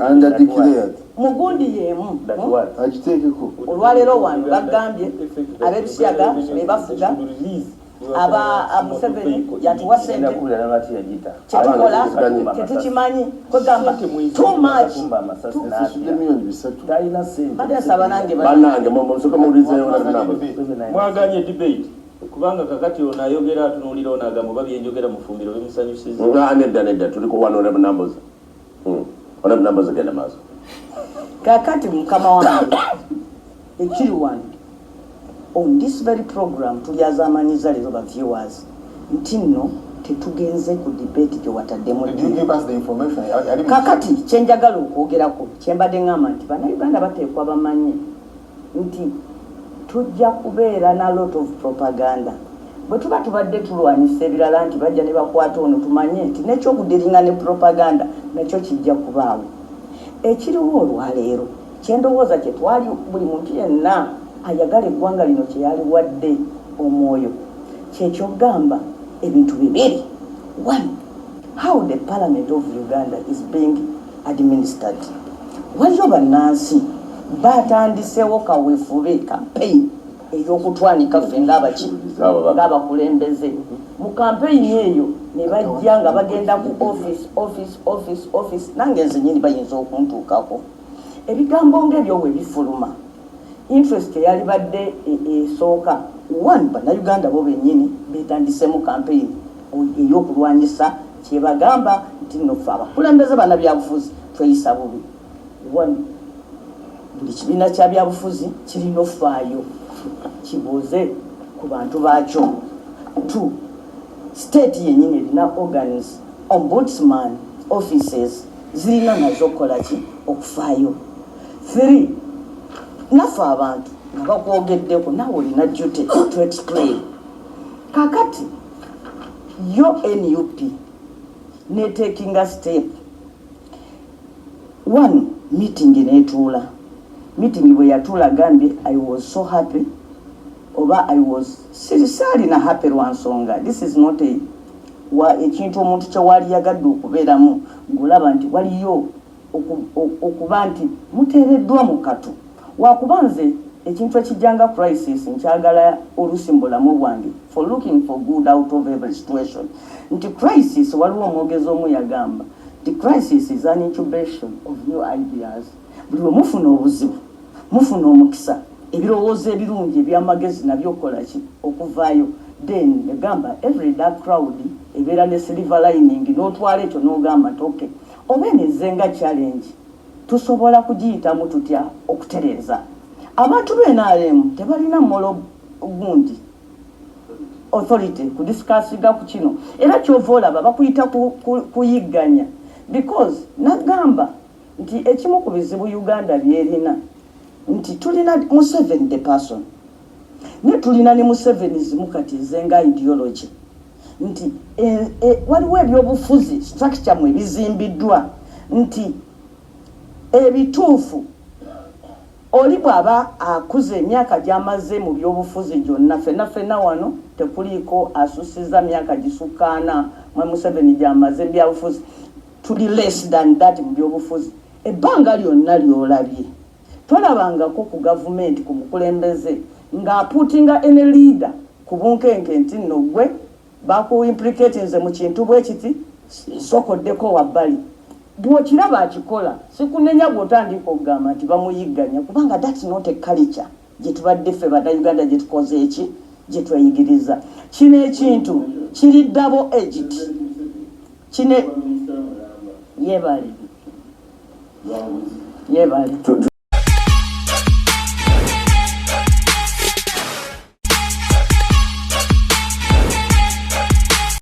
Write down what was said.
under declared. Mugundi yemu. Agiteko. Olwalero wano bagambye abebisyaga bebafuga aba Museveni yatuwa sente kyetukola tetukimanyi kwegamba too much badasaba nange mwaganye debate kubanga kakati ono ayogera atunuulira ono agamba oba byenjogera mu ffumbiro bimusanyusiza nedda tuliko wano Honorable Nambozze Honorable Nambozze genda maaso kakati mukama wange ekiri wano on this very program tuyazamanyiza leero ba viewers nti nno tetugenze ku debate gye wataddemu. Kakati kyenjagala okwogerako kyembadde ngamba nti bannayuganda bateekwa bamanye nti tujja kubeera na lot of propaganda bwe tuba tubadde tulwanyisa ebirala nti bajja ne bakwata ono tumanye nti nekyokudiringa ne propaganda nakyo kijja kubaawo. Ekiriwo olwaleero kyendowooza kye twali buli muntu yenna ayagala eggwanga lino kye yaliwadde omwoyo kyekyogamba ebintu bibiri. One, how the Parliament of Uganda is being administered. Waliyo bannansi batandiseewo kaweefube campaign ey'okutwanika ffe ng'abakulembeze. Mu campaign eyo ne bajja nga bagenda ku office nange nze nnyini bayinza okuntuukako. Ebigambo ng'ebyo we bifuluma interest eyali badde esooka. One, bannayuganda bo bennyini beetandisemu campaign ey'okulwanyisa kyebagamba nti nno ffe abakulembeze bannabyabufuzi tweyisa bubi. One, buli kibiina kya byabufuzi kirina ofaayo kibuuze ku bantu baakyo. Two, state yennyini erina organs, ombudsman offices zirina nazo okukola ki okufaayo. Three, naffe abantu nga bakwogeddeko naawe olina duty to explain. Kakati yo NUP netekinga step. One, meeting netuula. Meeting bwe yatuula gambye I was so happy oba I was seriously na happy lwansonga. This is not ekintu omuntu kyewali yagadde okubeeramu ng'olaba nti waliyo okuba nti muteereddwa mu katu. Wakubanze ekintu ekijjanga crisis nkyagala olusi mu bulamu bwange for looking for good out of every situation. Nti crisis waliwo omwogezi omu yagamba the crisis is an incubation of new ideas. Buli we mufuna obuzibu mufuna omukisa ebirowoozo ebirungi ebyamagezi nabyo okola ki okuvaayo. Then yagamba every dark cloud ebeera ne silver lining n'otwala ekyo n'ogamba nti okay oba enezzenga challenge tusobola kugiyitamu tutya okutereeza. Abantu b'NRM tebalina mmolo gundi authority kudiskasiga ku kino era kyova olaba bakuyita kuyigganya because nagamba nti ekimu ku bizibu Uganda byerina nti tulina Museveni the person ne tulina ne Museveni zimu kati zenga ideology nti waliwo ebyobufuzi structure mwe bizimbiddwa nti ebituufu oli bw'aba akuze emyaka gy'amaze mu byobufuzi gyonna ffenna wano tekuliiko asusiza myaka gisukkaana mwe Museveni gy'amaze mu byabufuzi tuli less than that mu byobufuzi. Ebbanga lyonna ly'olabye tolabangako ku gavumenti ku mukulembeze ng'apuutinga ene leader ku bunkenke nti nno gwe baku implicating nze mu kintu bwe kiti sokoddeko wabbali. Bw'okiraba akikola sikunenya bw'otandika okugamba nti bamuyigganya kubanga that's not a culture gye tubadde ffe bannayuganda gye tukoze eki gye tweyigiriza. Kino ekintu kiri double edged. Kine yebali